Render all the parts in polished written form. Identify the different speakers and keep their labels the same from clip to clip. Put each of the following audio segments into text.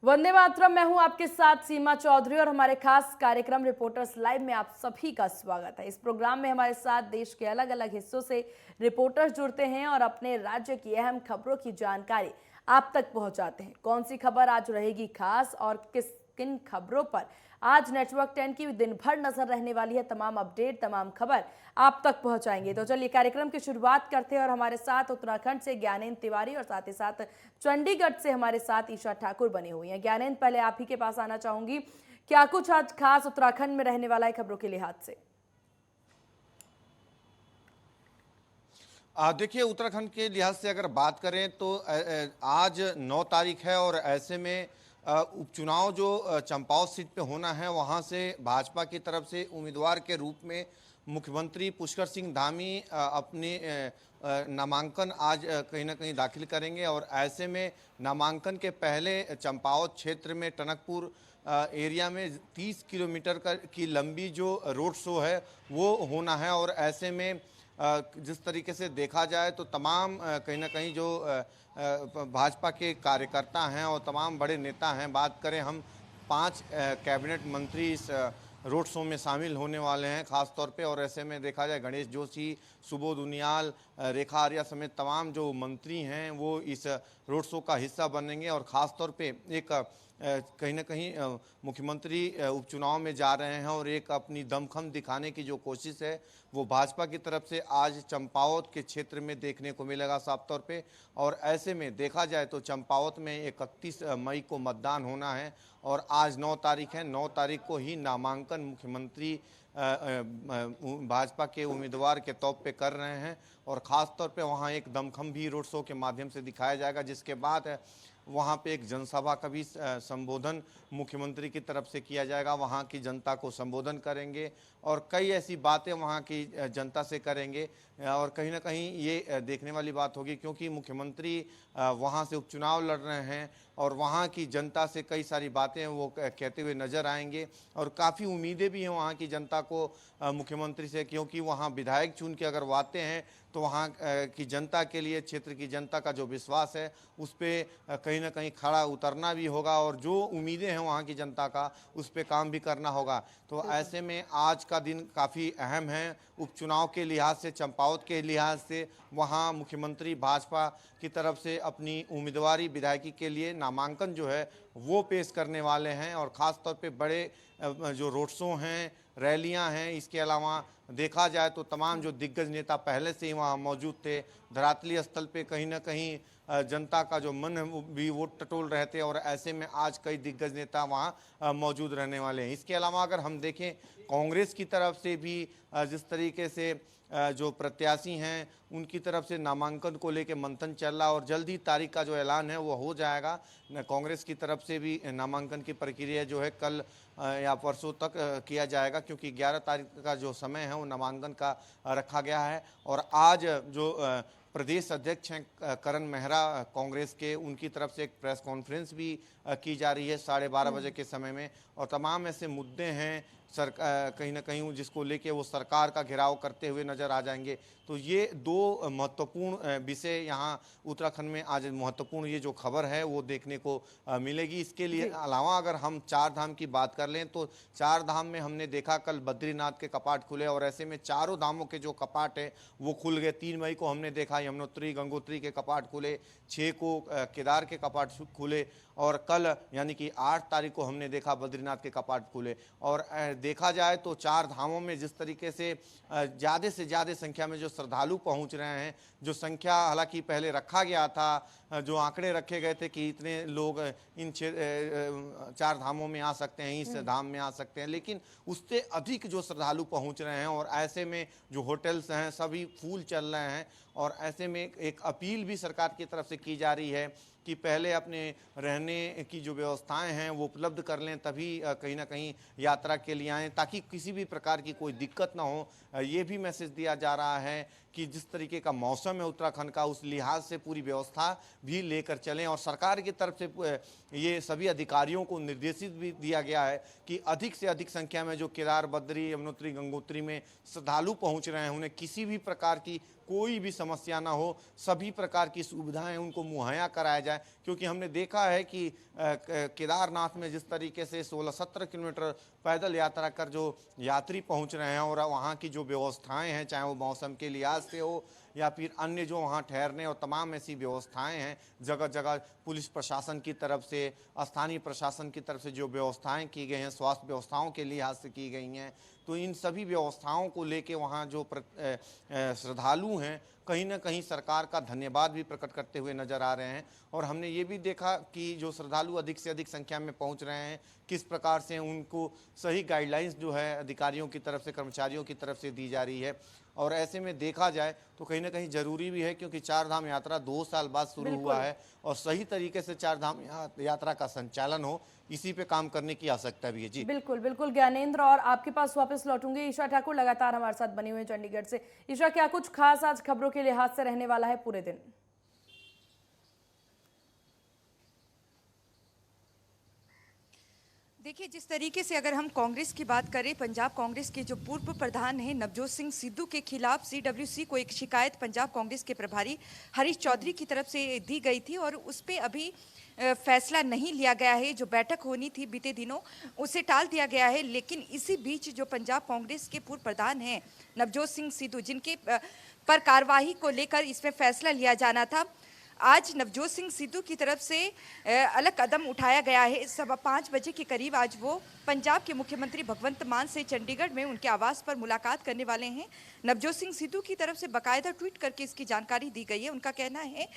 Speaker 1: वंदे मातरम। मैं हूं आपके साथ सीमा चौधरी और हमारे खास कार्यक्रम रिपोर्टर्स लाइव में आप सभी का स्वागत है। इस प्रोग्राम में हमारे साथ देश के अलग अलग हिस्सों से रिपोर्टर्स जुड़ते हैं और अपने राज्य की अहम खबरों की जानकारी आप तक पहुंचाते हैं। कौन सी खबर आज रहेगी खास और किन खबरों पर आज नेटवर्क 10 की दिन भर नजर रहने वाली है, तमाम अपडेट तमाम खबर आप तक पहुंचाएंगे। तो चलिए कार्यक्रम की शुरुआत करते हैं और हमारे साथ उत्तराखंड से ज्ञानेंद्र तिवारी और साथ ही साथ चंडीगढ़ से हमारे साथ ईशा ठाकुर बने हुई हैं। ज्ञानेंद्र, पहले आप ही के पास आना चाहूंगी, क्या कुछ आज खास उत्तराखंड में रहने वाला है खबरों के लिहाज से?
Speaker 2: देखिए, उत्तराखंड के लिहाज से अगर बात करें तो आज 9 तारीख है और ऐसे में उपचुनाव जो चंपावत सीट पे होना है, वहाँ से भाजपा की तरफ से उम्मीदवार के रूप में मुख्यमंत्री पुष्कर सिंह धामी अपने नामांकन आज कहीं ना कहीं दाखिल करेंगे। और ऐसे में नामांकन के पहले चंपावत क्षेत्र में टनकपुर एरिया में 30 किलोमीटर की लंबी जो रोड शो है वो होना है। और ऐसे में जिस तरीके से देखा जाए तो तमाम कहीं ना कहीं जो भाजपा के कार्यकर्ता हैं और तमाम बड़े नेता हैं, बात करें हम 5 कैबिनेट मंत्री इस रोड शो में शामिल होने वाले हैं खास तौर पे। और ऐसे में देखा जाए गणेश जोशी, सुबोध उनियाल, रेखा आर्या समेत तमाम जो मंत्री हैं वो इस रोड शो का हिस्सा बनेंगे। और ख़ास तौर पे एक कहीं ना कहीं मुख्यमंत्री उपचुनाव में जा रहे हैं और एक अपनी दमखम दिखाने की जो कोशिश है वो भाजपा की तरफ से आज चंपावत के क्षेत्र में देखने को मिलेगा साफ तौर पे। और ऐसे में देखा जाए तो चंपावत में 31 मई को मतदान होना है और आज 9 तारीख है। 9 तारीख को ही नामांकन मुख्यमंत्री भाजपा के उम्मीदवार के तौर पे कर रहे हैं। और ख़ास तौर पे वहाँ एक दमखम भी रोड शो के माध्यम से दिखाया जाएगा, जिसके बाद वहाँ पे एक जनसभा का भी संबोधन मुख्यमंत्री की तरफ से किया जाएगा। वहाँ की जनता को संबोधन करेंगे और कई ऐसी बातें वहाँ की जनता से करेंगे। और कहीं ना कहीं ये देखने वाली बात होगी क्योंकि मुख्यमंत्री वहाँ से उपचुनाव लड़ रहे हैं और वहाँ की जनता से कई सारी बातें वो कहते हुए नज़र आएंगे। और काफ़ी उम्मीदें भी हैं वहाँ की जनता को मुख्यमंत्री से, क्योंकि वहाँ विधायक चुन के अगर वो आते हैं तो वहाँ की जनता के लिए, क्षेत्र की जनता का जो विश्वास है उस पर कहीं ना कहीं खड़ा उतरना भी होगा और जो उम्मीदें हैं वहाँ की जनता का उस पर काम भी करना होगा। तो ऐसे में आज का दिन काफ़ी अहम है उपचुनाव के लिहाज से, चंपावत के लिहाज से। वहाँ मुख्यमंत्री भाजपा की तरफ से अपनी उम्मीदवारी विधायकी के लिए नामांकन जो है वो पेश करने वाले हैं। और ख़ास तौर पे बड़े जो रोड शो हैं, रैलियां हैं, इसके अलावा देखा जाए तो तमाम जो दिग्गज नेता पहले से ही वहाँ मौजूद थे। धरातली स्थल पे कहीं ना कहीं जनता का जो मन है वो भी वो टटोल रहे थे और ऐसे में आज कई दिग्गज नेता वहाँ मौजूद रहने वाले हैं। इसके अलावा अगर हम देखें कांग्रेस की तरफ से भी जिस तरीके से जो प्रत्याशी हैं उनकी तरफ से नामांकन को लेकर मंथन चल रहा और जल्द ही तारीख का जो ऐलान है वो हो जाएगा। कांग्रेस की तरफ से भी नामांकन की प्रक्रिया जो है कल या परसों तक किया जाएगा, क्योंकि 11 तारीख का जो समय है वो नामांकन का रखा गया है। और आज जो प्रदेश अध्यक्ष हैं करण मेहरा कांग्रेस के, उनकी तरफ से एक प्रेस कॉन्फ्रेंस भी की जा रही है 12:30 बजे के समय में। और तमाम ऐसे मुद्दे हैं कहीं ना कहीं जिसको लेके वो सरकार का घेराव करते हुए नजर आ जाएंगे। तो ये 2 महत्वपूर्ण विषय यहाँ उत्तराखंड में आज महत्वपूर्ण ये जो खबर है वो देखने को मिलेगी। इसके लिए अलावा अगर हम 4 धाम की बात कर लें तो 4 धाम में हमने देखा कल बद्रीनाथ के कपाट खुले और ऐसे में चारों धामों के जो कपाट है वो खुल गए। 3 मई को हमने देखा यमुनोत्री गंगोत्री के कपाट खुले, 6 को केदार के कपाट खुले और कल यानी कि 8 तारीख को हमने देखा बद्रीनाथ के कपाट खुले। और देखा जाए तो 4 धामों में जिस तरीके से ज़्यादा से ज़्यादा संख्या में जो श्रद्धालु पहुंच रहे हैं, जो संख्या हालांकि पहले रखा गया था, जो आंकड़े रखे गए थे कि इतने लोग इन 4 धामों में आ सकते हैं, इस धाम में आ सकते हैं, लेकिन उससे अधिक जो श्रद्धालु पहुंच रहे हैं। और ऐसे में जो होटल्स हैं सभी फुल चल रहे हैं। और ऐसे में एक अपील भी सरकार की तरफ से की जा रही है कि पहले अपने रहने की जो व्यवस्थाएं हैं वो उपलब्ध कर लें, तभी कहीं ना कहीं यात्रा के लिए आएँ, ताकि किसी भी प्रकार की कोई दिक्कत ना हो। ये भी मैसेज दिया जा रहा है कि जिस तरीके का मौसम है उत्तराखंड का, उस लिहाज से पूरी व्यवस्था भी लेकर चलें। और सरकार की तरफ से ये सभी अधिकारियों को निर्देशित भी दिया गया है कि अधिक से अधिक संख्या में जो केदार, बद्री, यमुनोत्री, गंगोत्री में श्रद्धालु पहुंच रहे हैं, उन्हें किसी भी प्रकार की कोई भी समस्या ना हो, सभी प्रकार की सुविधाएं उनको मुहैया कराया जाए। क्योंकि हमने देखा है कि केदारनाथ में जिस तरीके से 16-17 किलोमीटर पैदल यात्रा कर जो यात्री पहुंच रहे हैं, और वहाँ की जो व्यवस्थाएं हैं, चाहे वो मौसम के लिहाज से हो या फिर अन्य जो वहाँ ठहरने और तमाम ऐसी व्यवस्थाएं हैं, जगह जगह पुलिस प्रशासन की तरफ से, स्थानीय प्रशासन की तरफ से जो व्यवस्थाएं की गई हैं, स्वास्थ्य व्यवस्थाओं के लिहाज से की गई हैं, तो इन सभी व्यवस्थाओं को लेके वहाँ जो श्रद्धालु हैं, कहीं ना कहीं सरकार का धन्यवाद भी प्रकट करते हुए नजर आ रहे हैं। और हमने ये भी देखा कि जो श्रद्धालु अधिक से अधिक संख्या में पहुंच रहे हैं, किस प्रकार से उनको सही गाइडलाइंस जो है अधिकारियों की तरफ से, कर्मचारियों की तरफ से दी जा रही है। और ऐसे में देखा जाए तो कहीं ना कहीं जरूरी भी है, क्योंकि चार धाम यात्रा 2 साल बाद शुरू हुआ है और सही तरीके से चार धाम यात्रा का संचालन हो, इसी पे काम करने की आवश्यकता भी है। जी
Speaker 1: बिल्कुल बिल्कुल ज्ञानेंद्र, और आपके पास वापस लौटूंगी। ईशा ठाकुर लगातार हमारे साथ बनी हुई है चंडीगढ़ से। ईशा, क्या कुछ खास आज खबरों के लिहाज से रहने वाला है पूरे दिन?
Speaker 3: देखिए, जिस तरीके से अगर हम कांग्रेस की बात करें, पंजाब कांग्रेस के जो पूर्व प्रधान हैं नवजोत सिंह सिद्धू के खिलाफ सीडब्ल्यूसी को एक शिकायत पंजाब कांग्रेस के प्रभारी हरीश चौधरी की तरफ से दी गई थी और उस पर अभी फैसला नहीं लिया गया है। जो बैठक होनी थी बीते दिनों, उसे टाल दिया गया है। लेकिन इसी बीच जो पंजाब कांग्रेस के पूर्व प्रधान हैं नवजोत सिंह सिद्धू, जिनके पर कार्यवाही को लेकर इसमें फैसला लिया जाना था, आज नवजोत सिंह सिद्धू की तरफ से अलग कदम उठाया गया है। 5:15 बजे के करीब आज वो पंजाब के मुख्यमंत्री भगवंत मान से चंडीगढ़ में उनके आवास पर मुलाकात करने वाले हैं। नवजोत सिंह सिद्धू की तरफ से बाकायदा ट्वीट करके इसकी जानकारी दी गई है। उनका कहना है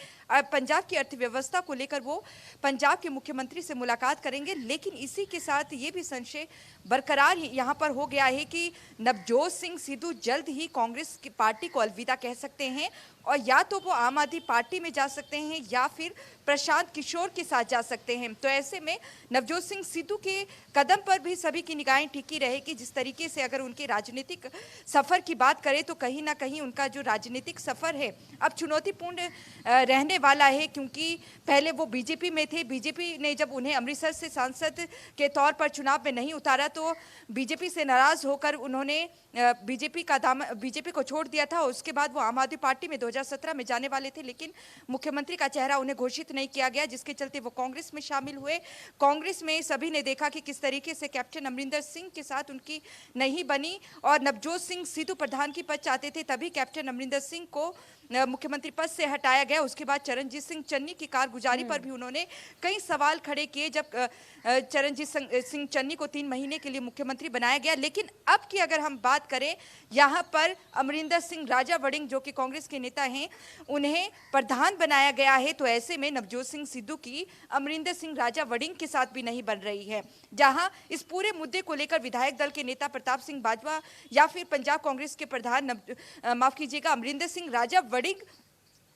Speaker 3: पंजाब की अर्थव्यवस्था को लेकर वो पंजाब के मुख्यमंत्री से मुलाकात करेंगे। लेकिन इसी के साथ ये भी संशय बरकरार यहाँ पर हो गया है कि नवजोत सिंह सिद्धू जल्द ही कांग्रेस की पार्टी को अलविदा कह सकते हैं और या तो वो आम आदमी पार्टी में जा सकते हैं या फिर प्रशांत किशोर के साथ जा सकते हैं। तो ऐसे में नवजोत सिंह सिद्धू के कदम पर भी सभी की निगाहें टिकी रहेगी। जिस तरीके से अगर उनके राजनीतिक सफर की बात करें तो कहीं ना कहीं उनका जो राजनीतिक सफर है अब चुनौतीपूर्ण रहने वाला है, क्योंकि पहले वो बीजेपी में थे। बीजेपी ने जब उन्हें अमृतसर से सांसद के तौर पर चुनाव में नहीं उतारा तो बीजेपी से नाराज होकर उन्होंने बीजेपी को छोड़ दिया था। उसके बाद वो आम आदमी पार्टी में 2017 में जाने वाले थे, लेकिन मुख्यमंत्री का चेहरा उन्हें घोषित नहीं किया गया, जिसके चलते वो कांग्रेस में शामिल हुए। कांग्रेस में सभी ने देखा कि किस तरीके से कैप्टन अमरिंदर सिंह के साथ उनकी नहीं बनी और नवजोत सिंह सिद्धू प्रधान की पद चाहते थे, तभी कैप्टन अमरिंदर सिंह को मुख्यमंत्री पद से हटाया गया। उसके बाद चरणजीत सिंह चन्नी की कारगुजारी पर भी उन्होंने कई सवाल खड़े किए जब चरणजीत सिंह चन्नी को 3 महीने के लिए मुख्यमंत्री बनाया गया। लेकिन अब की अगर हम बात करें, यहाँ पर अमरिंदर सिंह राजा वड़िंग जो कि कांग्रेस के नेता हैं, उन्हें प्रधान बनाया गया है। तो ऐसे में नवजोत सिंह सिद्धू की अमरिंदर सिंह राजा वड़िंग के साथ भी नहीं बन रही है। जहां इस पूरे मुद्दे को लेकर विधायक दल के नेता प्रताप सिंह बाजवा या फिर पंजाब कांग्रेस के प्रधान अमरिंदर सिंह राजा वड़िंग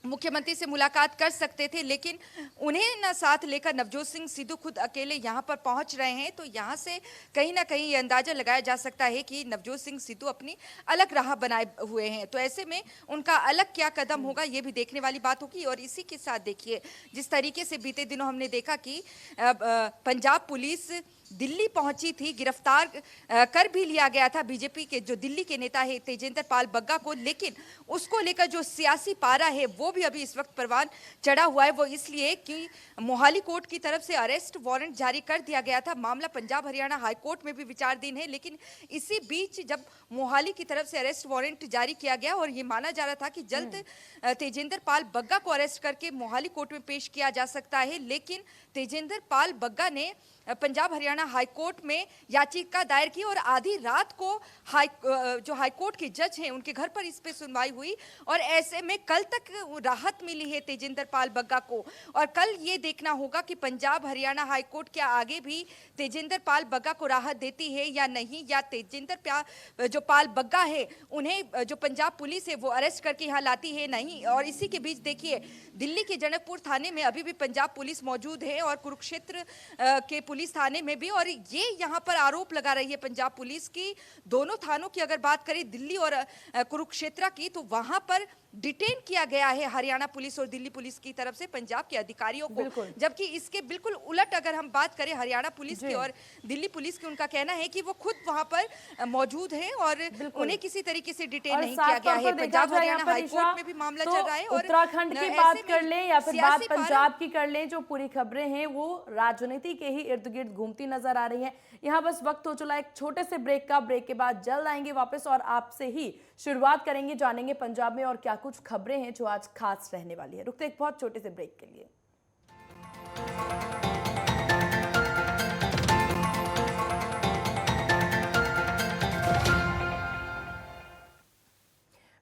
Speaker 3: मुख्यमंत्री से मुलाकात कर सकते थे, लेकिन उन्हें ना साथ लेकर नवजोत सिंह सिद्धू खुद अकेले यहां पर पहुंच रहे हैं। तो यहां से कहीं ना कहीं ये अंदाजा लगाया जा सकता है कि नवजोत सिंह सिद्धू अपनी अलग राह बनाए हुए हैं। तो ऐसे में उनका अलग क्या कदम होगा ये भी देखने वाली बात होगी। और इसी के साथ देखिए, जिस तरीके से बीते दिनों हमने देखा कि पंजाब पुलिस दिल्ली पहुंची थी, गिरफ्तार कर भी लिया गया था बीजेपी के जो दिल्ली के नेता है तेजेंद्र पाल बग्गा को, लेकिन उसको लेकर जो सियासी पारा है वो भी अभी इस वक्त परवान चढ़ा हुआ है। वो इसलिए कि मोहाली कोर्ट की तरफ से अरेस्ट वारंट जारी कर दिया गया था। मामला पंजाब हरियाणा हाई कोर्ट में भी विचाराधीन है, लेकिन इसी बीच जब मोहाली की तरफ से अरेस्ट वारंट जारी किया गया और ये माना जा रहा था कि जल्द तेजेंद्र पाल बग्गा को अरेस्ट करके मोहाली कोर्ट में पेश किया जा सकता है, लेकिन तेजेंद्र पाल बग्गा ने पंजाब हरियाणा हाई कोर्ट में याचिका दायर की और आधी रात को जो हाई कोर्ट के जज हैं उनके घर पर इस पे सुनवाई हुई और ऐसे में कल तक राहत मिली है तेजेंद्र पाल बग्गा को। और कल ये देखना होगा कि पंजाब हरियाणा हाई कोर्ट क्या आगे भी तेजेंद्र पाल बग्गा को राहत देती है या नहीं, या तेजेंद्र जो पाल बग्गा है उन्हें जो पंजाब पुलिस है वो अरेस्ट करके यहाँ लाती है नहीं। और इसी के बीच देखिए, दिल्ली के जनकपुर थाने में अभी भी पंजाब पुलिस मौजूद है और कुरुक्षेत्र के पुलिस थाने में भी भी। और ये यहाँ पर आरोप लगा रही है पंजाब पुलिस की, दोनों थानों की अगर बात करें, दिल्ली और कुरुक्षेत्र की, तो वहां पर डिटेन किया गया है हरियाणा पुलिस और दिल्ली पुलिस की तरफ से पंजाब के अधिकारियों को। जबकि इसके बिल्कुल उलट अगर हम बात करें हरियाणा पुलिस की और दिल्ली पुलिस की, उनका कहना है कि वो खुद वहां पर मौजूद हैं और उन्हें किसी तरीके से डिटेन नहीं किया गया है। पंजाब हरियाणा हाईकोर्ट में भी मामला चल रहा है। और
Speaker 1: उत्तराखंड की बात कर लें या फिर बात पंजाब की कर लें, जो पूरी खबरें हैं वो राजनीति के ही इर्द गिर्द घूमती नजर आ रही हैं। यहाँ बस वक्त हो चला एक छोटे से ब्रेक का। ब्रेक के बाद जल्द आएंगे वापस और आपसे ही शुरुआत करेंगे, जानेंगे पंजाब में और क्या कुछ खबरें हैं जो आज खास रहने वाली है। रुकते एक बहुत छोटे से ब्रेक के लिए।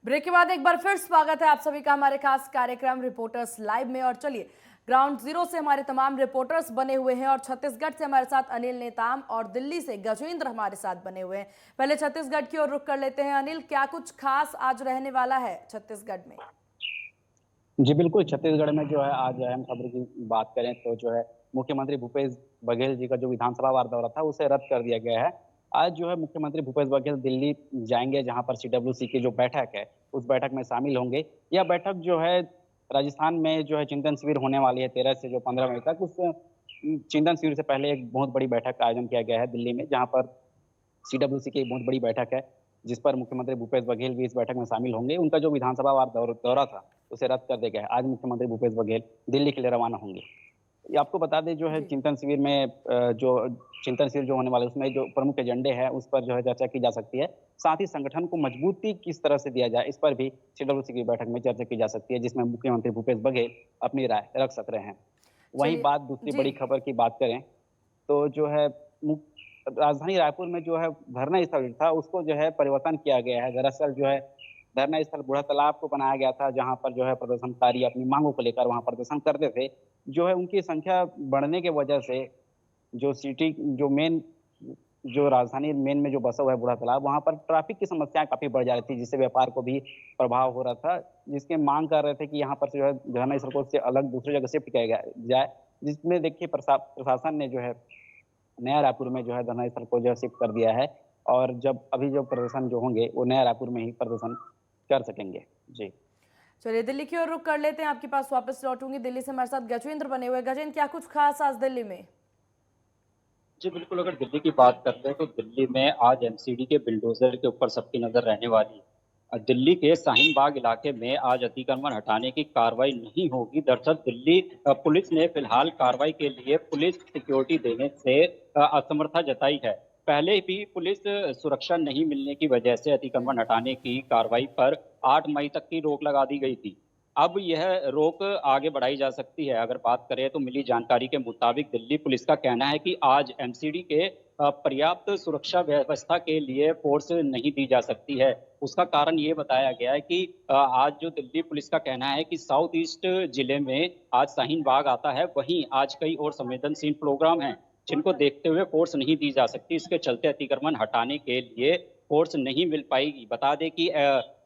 Speaker 1: ब्रेक के बाद एक बार फिर स्वागत है आप सभी का हमारे खास कार्यक्रम रिपोर्टर्स लाइव में। और चलिए, ग्राउंड जीरो से हमारे तमाम रिपोर्टर्स बने हुए हैं और छत्तीसगढ़ से हमारे साथ अनिल नेताम और दिल्ली से गजेंद्र हमारे साथ बने हुए हैं। पहले छत्तीसगढ़ की ओर रुख कर लेते हैं। अनिल, क्या कुछ खास आज रहने वाला है छत्तीसगढ़ में?
Speaker 4: जी बिल्कुल, छत्तीसगढ़ में जो है आज अहम खबर की बात करें तो जो है मुख्यमंत्री भूपेश बघेल जी का जो विधानसभा वार दौरा था उसे रद्द कर दिया गया है। आज जो है मुख्यमंत्री भूपेश बघेल दिल्ली जाएंगे, जहां पर सीडब्ल्यूसी की जो बैठक है उस बैठक में शामिल होंगे। यह बैठक जो है राजस्थान में जो है चिंतन शिविर होने वाली है 13 से जो 15 मई तक। उस चिंतन शिविर से पहले एक बहुत बड़ी बैठक का आयोजन किया गया है दिल्ली में, जहाँ पर सीडब्ल्यूसी की एक बहुत बड़ी बैठक है जिस पर मुख्यमंत्री भूपेश बघेल भी इस बैठक में शामिल होंगे। उनका जो विधानसभा वार दौरा था उसे रद्द कर दिया गया है। आज मुख्यमंत्री भूपेश बघेल दिल्ली के लिए रवाना होंगे। ये आपको बता दें जो है चिंतन शिविर में जो होने वाले उसमें जो प्रमुख एजेंडे हैं उस पर जो है चर्चा की जा सकती है। साथ ही संगठन को मजबूती किस तरह से दिया जाए इस पर भी सीडब्ल्यूसी की बैठक में चर्चा की जा सकती है, जिसमें मुख्यमंत्री भूपेश बघेल अपनी राय रख सक रहे हैं। वहीं बात दूसरी बड़ी खबर की बात करें तो जो है राजधानी रायपुर में जो है धरना स्थल था उसको जो है परिवर्तन किया गया है। दरअसल जो है धरना स्थल बूढ़ा तालाब को बनाया गया था, जहां पर जो है प्रदर्शनकारी अपनी मांगों को लेकर वहां प्रदर्शन करते थे। जो है उनकी संख्या बढ़ने की वजह से जो सिटी जो मेन जो राजधानी मेन में जो बसा हुआ है बूढ़ा तालाब, वहां पर ट्रैफिक की समस्याएं काफी बढ़ जा रही थी, जिससे व्यापार को भी प्रभाव हो रहा था। जिसके मांग कर रहे थे कि यहाँ पर जो है धरना स्थल को से अलग दूसरी जगह शिफ्ट किया जाए, जिसमें देखिए प्रशासन ने जो है नया रायपुर में जो है धरना स्थल को जो है शिफ्ट कर दिया है। और जब अभी जो प्रदर्शन जो होंगे वो नया रायपुर में ही प्रदर्शन कर सकेंगे। जी
Speaker 1: चलिए, दिल्ली की ओर रुख कर लेते हैं। आपके पास वापस लौटूंगी। दिल्ली से हमारे साथ गजेंद्र बने हुए। गजेंद्र, क्या कुछ खास आज दिल्ली में?
Speaker 5: जी बिल्कुल, अगर दिल्ली की बात करते हैं तो दिल्ली में आज एमसीडी के बिल्डोजर के ऊपर सबकी नजर रहने वाली है। दिल्ली के शाहीन बाग इलाके में आज अतिक्रमण हटाने की कार्रवाई नहीं होगी। दरअसल दिल्ली पुलिस ने फिलहाल कार्रवाई के लिए पुलिस सिक्योरिटी देने से असमर्थता जताई है। पहले भी पुलिस सुरक्षा नहीं मिलने की वजह से अतिक्रमण हटाने की कार्रवाई पर 8 मई तक की रोक लगा दी गई थी। अब यह रोक आगे बढ़ाई जा सकती है। अगर बात करें तो मिली जानकारी के मुताबिक दिल्ली पुलिस का कहना है कि आज एमसीडी के पर्याप्त सुरक्षा व्यवस्था के लिए फोर्स नहीं दी जा सकती है। उसका कारण ये बताया गया है कि आज जो दिल्ली पुलिस का कहना है कि साउथ ईस्ट जिले में आज शाहीन बाग आता है, वहीं आज कई और संवेदनशील प्रोग्राम हैं जिनको देखते हुए फोर्स नहीं दी जा सकती। इसके चलते अतिक्रमण हटाने के लिए फोर्स नहीं मिल पाएगी। बता दें कि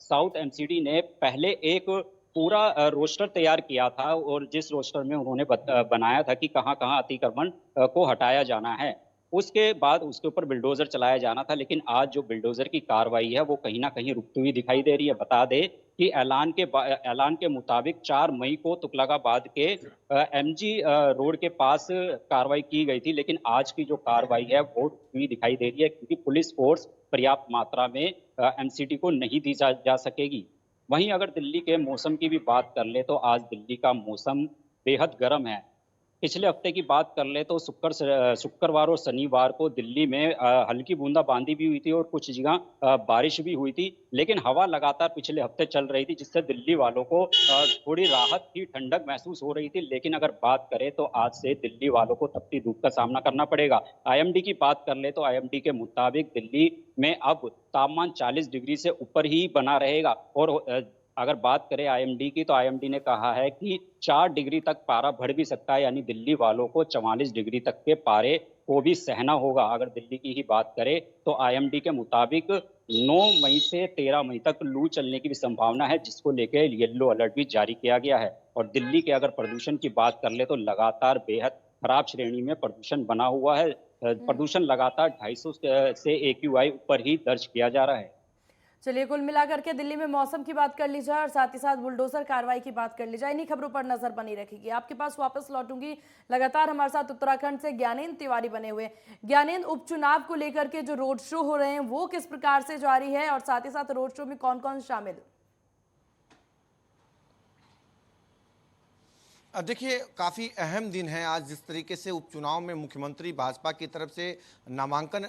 Speaker 5: साउथ एमसीडी ने पहले एक पूरा रोस्टर तैयार किया था और जिस रोस्टर में उन्होंने बनाया था कि कहां कहां अतिक्रमण को हटाया जाना है। उसके बाद उसके ऊपर बिल्डोजर चलाया जाना था, लेकिन आज जो बिल्डोजर की कार्रवाई है वो कहीं ना कहीं रुकती हुई दिखाई दे रही है। बता दें कि ऐलान के मुताबिक 4 मई को तुगलकाबाद के एमजी रोड के पास कार्रवाई की गई थी, लेकिन आज की जो कार्रवाई है वो रुकती हुई दिखाई दे रही है, क्योंकि पुलिस फोर्स पर्याप्त मात्रा में एमसीडी को नहीं दी जा सकेगी। वहीं अगर दिल्ली के मौसम की भी बात कर ले तो आज दिल्ली का मौसम बेहद गर्म है। पिछले हफ्ते की बात कर ले तो शुक्रवार और शनिवार को दिल्ली में हल्की बूंदाबांदी भी हुई थी और कुछ जगह बारिश भी हुई थी, लेकिन हवा लगातार पिछले हफ्ते चल रही थी, जिससे दिल्ली वालों को थोड़ी राहत की ठंडक महसूस हो रही थी। लेकिन अगर बात करें तो आज से दिल्ली वालों को तपती धूप का सामना करना पड़ेगा। आईएमडी की बात कर ले तो आईएमडी के मुताबिक दिल्ली में अब तापमान 40 डिग्री से ऊपर ही बना रहेगा। और अगर बात करें आईएमडी की तो आईएमडी ने कहा है कि 4 डिग्री तक पारा बढ़ भी सकता है, यानी दिल्ली वालों को 44 डिग्री तक के पारे को भी सहना होगा। अगर दिल्ली की ही बात करें तो आईएमडी के मुताबिक 9 मई से 13 मई तक लू चलने की भी संभावना है, जिसको लेकर येलो अलर्ट भी जारी किया गया है। और दिल्ली के अगर प्रदूषण की बात कर ले तो लगातार बेहद खराब श्रेणी में प्रदूषण बना हुआ है। प्रदूषण लगातार 250 से AQI ऊपर ही दर्ज किया जा रहा है।
Speaker 1: चलिए, कुल मिलाकर के दिल्ली में मौसम की बात कर ली जाए और साथ ही साथ बुलडोजर कार्रवाई की बात कर ली जाए। इन्हीं खबरों पर नजर बनी रखेगी। आपके पास वापस लौटूंगी। लगातार हमारे साथ उत्तराखंड से ज्ञानेंद्र तिवारी बने हुए। ज्ञानेंद्र, उपचुनाव को लेकर के जो रोड शो हो रहे हैं वो किस प्रकार से जारी है और साथ ही साथ रोड शो में कौन कौन शामिल?
Speaker 2: देखिए, काफ़ी अहम दिन है आज। जिस तरीके से उपचुनाव में मुख्यमंत्री भाजपा की तरफ से नामांकन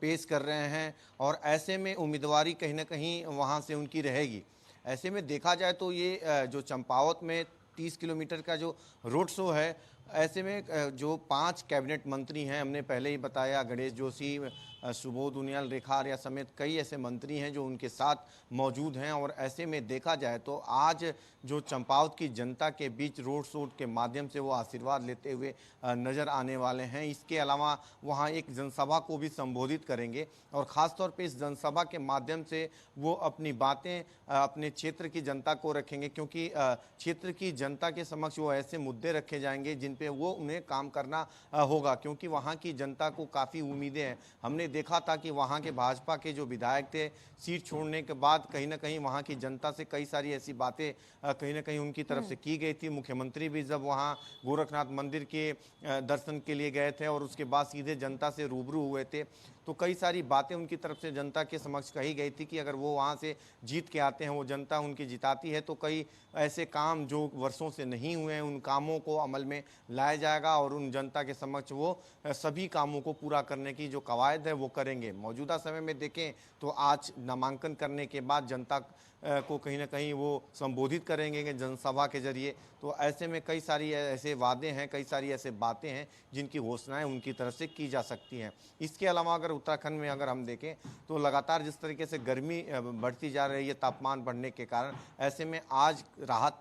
Speaker 2: पेश कर रहे हैं और ऐसे में उम्मीदवारी कहीं ना कहीं वहां से उनकी रहेगी। ऐसे में देखा जाए तो ये जो चंपावत में 30 किलोमीटर का जो रोड शो है, ऐसे में जो 5 कैबिनेट मंत्री हैं, हमने पहले ही बताया, गणेश जोशी, सुबोध उनियाल, रेखा आर्या समेत कई ऐसे मंत्री हैं जो उनके साथ मौजूद हैं। और ऐसे में देखा जाए तो आज जो चंपावत की जनता के बीच रोड शो के माध्यम से वो आशीर्वाद लेते हुए नज़र आने वाले हैं। इसके अलावा वहाँ एक जनसभा को भी संबोधित करेंगे और ख़ास तौर पे इस जनसभा के माध्यम से वो अपनी बातें अपने क्षेत्र की जनता को रखेंगे, क्योंकि क्षेत्र की जनता के समक्ष वो ऐसे मुद्दे रखे जाएंगे जिन पे वो उन्हें काम करना होगा, क्योंकि वहाँ की जनता को काफ़ी उम्मीदें हैं। हमने देखा था कि वहाँ के भाजपा के जो विधायक थे, सीट छोड़ने के बाद कहीं ना कहीं वहाँ की जनता से कई सारी ऐसी बातें कहीं ना कहीं उनकी तरफ से की गई थी। मुख्यमंत्री भी जब वहाँ गोरखनाथ मंदिर के दर्शन के लिए गए थे और उसके बाद सीधे जनता से रूबरू हुए थे, तो कई सारी बातें उनकी तरफ से जनता के समक्ष कही गई थी कि अगर वो वहाँ से जीत के आते हैं, वो जनता उनकी जिताती है, तो कई ऐसे काम जो वर्षों से नहीं हुए हैं उन कामों को अमल में लाया जाएगा और उन जनता के समक्ष वो सभी कामों को पूरा करने की जो कवायद है वो करेंगे। मौजूदा समय में देखें तो आज नामांकन करने के बाद जनता को कहीं ना कहीं वो संबोधित करेंगे जनसभा के जरिए। तो ऐसे में कई सारी ऐसे वादे हैं, कई सारी ऐसे बातें हैं जिनकी घोषणाएं उनकी तरफ से की जा सकती हैं। इसके अलावा अगर उत्तराखंड में अगर हम देखें तो लगातार जिस तरीके से गर्मी बढ़ती जा रही है तापमान बढ़ने के कारण, ऐसे में आज राहत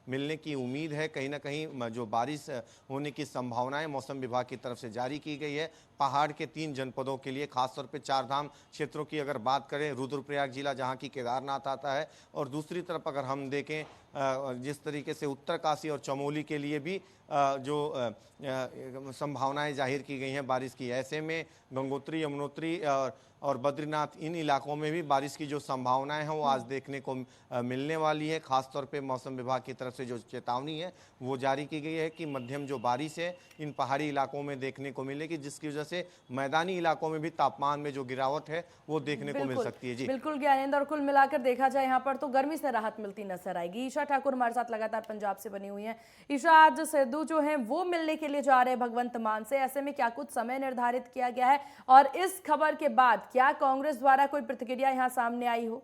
Speaker 2: मिलने की उम्मीद है। कहीं ना कहीं जो बारिश होने की संभावनाएं मौसम विभाग की तरफ से जारी की गई है। पहाड़ के 3 जनपदों के लिए, खासतौर पे 4 धाम क्षेत्रों की अगर बात करें, रुद्रप्रयाग जिला जहां की केदारनाथ आता है, और दूसरी तरफ अगर हम देखें जिस तरीके से उत्तरकाशी और चमोली के लिए भी जो संभावनाएं जाहिर की गई हैं बारिश की। ऐसे में गंगोत्री, यमुनोत्री और बद्रीनाथ, इन इलाकों में भी बारिश की जो संभावनाएं हैं वो आज देखने को मिलने वाली है। खासतौर पे मौसम विभाग की तरफ से जो चेतावनी है वो जारी की गई है कि मध्यम जो बारिश है इन पहाड़ी इलाकों में देखने को मिलेगी, जिसकी वजह से मैदानी इलाकों में भी तापमान में जो गिरावट है वो देखने को मिल सकती है। जी
Speaker 1: बिल्कुल ज्ञानेंद्र, और कुल मिलाकर देखा जाए यहाँ पर तो गर्मी से राहत मिलती नजर आएगी। ईशा ठाकुर हमारे साथ लगातार पंजाब से बनी हुई है। ईशा, आज सिद्धू जो है वो मिलने के लिए जा रहे हैं भगवंत मान से, ऐसे में क्या कुछ समय निर्धारित किया गया है और इस खबर के बाद क्या कांग्रेस द्वारा कोई प्रतिक्रिया यहां सामने आई हो?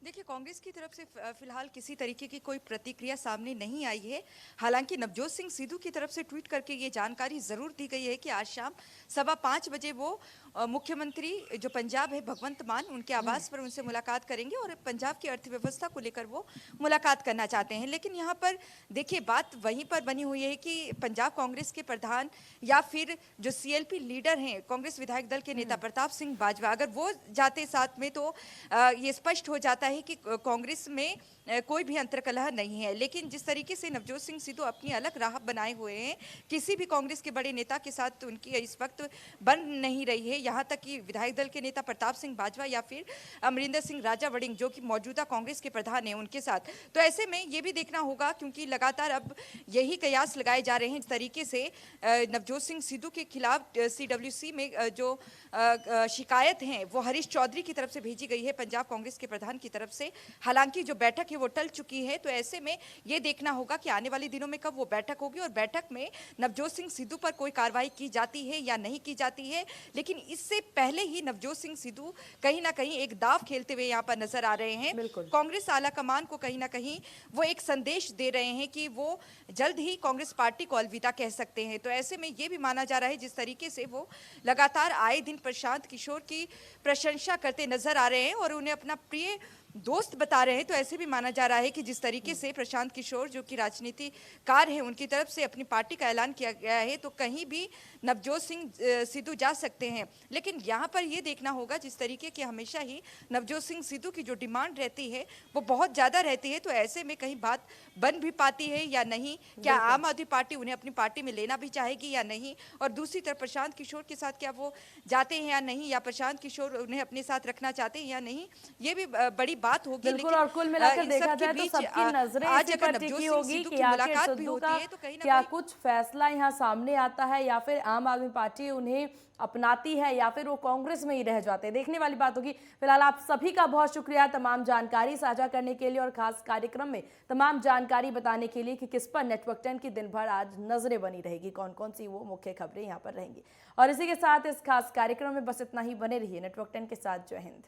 Speaker 3: देखिए, कांग्रेस की तरफ से फिलहाल किसी तरीके की कोई प्रतिक्रिया सामने नहीं आई है। हालांकि नवजोत सिंह सिद्धू की तरफ से ट्वीट करके ये जानकारी जरूर दी गई है कि आज शाम 5:15 बजे वो मुख्यमंत्री जो पंजाब है भगवंत मान, उनके आवास पर उनसे मुलाकात करेंगे और पंजाब की अर्थव्यवस्था को लेकर वो मुलाकात करना चाहते हैं। लेकिन यहाँ पर देखिए, बात वहीं पर बनी हुई है कि पंजाब कांग्रेस के प्रधान या फिर जो CLP लीडर हैं, कांग्रेस विधायक दल के नेता प्रताप सिंह बाजवा, अगर वो जाते साथ में तो ये स्पष्ट हो जाता है कि कांग्रेस में कोई भी अंतर्कलह नहीं है। लेकिन जिस तरीके से नवजोत सिंह सिद्धू अपनी अलग राह बनाए हुए हैं, किसी भी कांग्रेस के बड़े नेता के साथ उनकी इस वक्त बन नहीं रही है। यहाँ तक कि विधायक दल के नेता प्रताप सिंह बाजवा या फिर अमरिंदर सिंह राजा वड़िंग, जो कि मौजूदा कांग्रेस के प्रधान हैं, उनके साथ। तो ऐसे में ये भी देखना होगा, क्योंकि लगातार अब यही कयास लगाए जा रहे हैं। इस तरीके से नवजोत सिंह सिद्धू के खिलाफ CWC में जो शिकायत हैं वो हरीश चौधरी की तरफ से भेजी गई है, पंजाब कांग्रेस के प्रधान की तरफ से। हालांकि जो बैठक है वो टल चुकी है, तो ऐसे में ये देखना होगा कि आने वाले दिनों में कब वो बैठक होगी और बैठक में नवजोत सिंह सिद्धू पर कोई कार्रवाई की जाती है या नहीं की जाती है। लेकिन इससे पहले ही नवजोत सिंह सिद्धू कहीं ना कहीं एक दाव खेलते हुए यहाँ पर नजर आ रहे हैं। कांग्रेस आला कमान को कहीं ना कहीं वो एक संदेश दे रहे हैं कि वो जल्द ही कांग्रेस पार्टी को अलविदा कह सकते हैं। तो ऐसे में ये भी माना जा रहा है, जिस तरीके से वो लगातार आए दिन प्रशांत किशोर की प्रशंसा करते नजर आ रहे हैं और उन्हें अपना प्रिय दोस्त बता रहे हैं, तो ऐसे भी माना जा रहा है कि जिस तरीके से प्रशांत किशोर जो कि राजनीतिकार हैं उनकी तरफ से अपनी पार्टी का ऐलान किया गया है, तो कहीं भी नवजोत सिंह सिद्धू जा सकते हैं। लेकिन यहाँ पर ये देखना होगा, जिस तरीके की हमेशा ही नवजोत सिंह सिद्धू की जो डिमांड रहती है वो बहुत ज़्यादा रहती है, तो ऐसे में कहीं बात बन भी पाती है या नहीं, क्या आम आदमी पार्टी उन्हें अपनी पार्टी में लेना भी चाहेगी या नहीं, और दूसरी तरफ प्रशांत किशोर के साथ क्या वो जाते हैं या नहीं, या प्रशांत किशोर उन्हें अपने साथ रखना चाहते हैं या नहीं, ये भी बड़ी बात होगी।
Speaker 1: बिल्कुल,
Speaker 3: लेकिन
Speaker 1: और कुल मिलाकर
Speaker 3: इन
Speaker 1: देखा
Speaker 3: सब के
Speaker 1: जाए तो
Speaker 3: बीच
Speaker 1: सबकी नजरें
Speaker 3: आज
Speaker 1: इसी
Speaker 3: अगर
Speaker 1: पर
Speaker 3: नवजोत
Speaker 1: टिकी
Speaker 3: सिंह
Speaker 1: होगी
Speaker 3: सिद्धू
Speaker 1: कि
Speaker 3: की
Speaker 1: आखिर
Speaker 3: मुलाकात भी
Speaker 1: सिद्धू
Speaker 3: होती
Speaker 1: का
Speaker 3: है तो कहीं ना
Speaker 1: क्या
Speaker 3: कहीं
Speaker 1: कुछ फैसला यहाँ सामने आता है, या फिर आम आदमी पार्टी उन्हें अपनाती है, या फिर वो कांग्रेस में ही रह जाते हैं। देखने वाली बात होगी। फिलहाल आप सभी का बहुत शुक्रिया तमाम जानकारी साझा करने के लिए और खास कार्यक्रम में तमाम जानकारी बताने के लिए कि किस पर नेटवर्क 10 की दिन भर आज नजरें बनी रहेगी, कौन कौन सी वो मुख्य खबरें यहाँ पर रहेंगी। और इसी के साथ इस खास कार्यक्रम में बस इतना ही। बने रहिए नेटवर्क 10 के साथ। जय हिंद।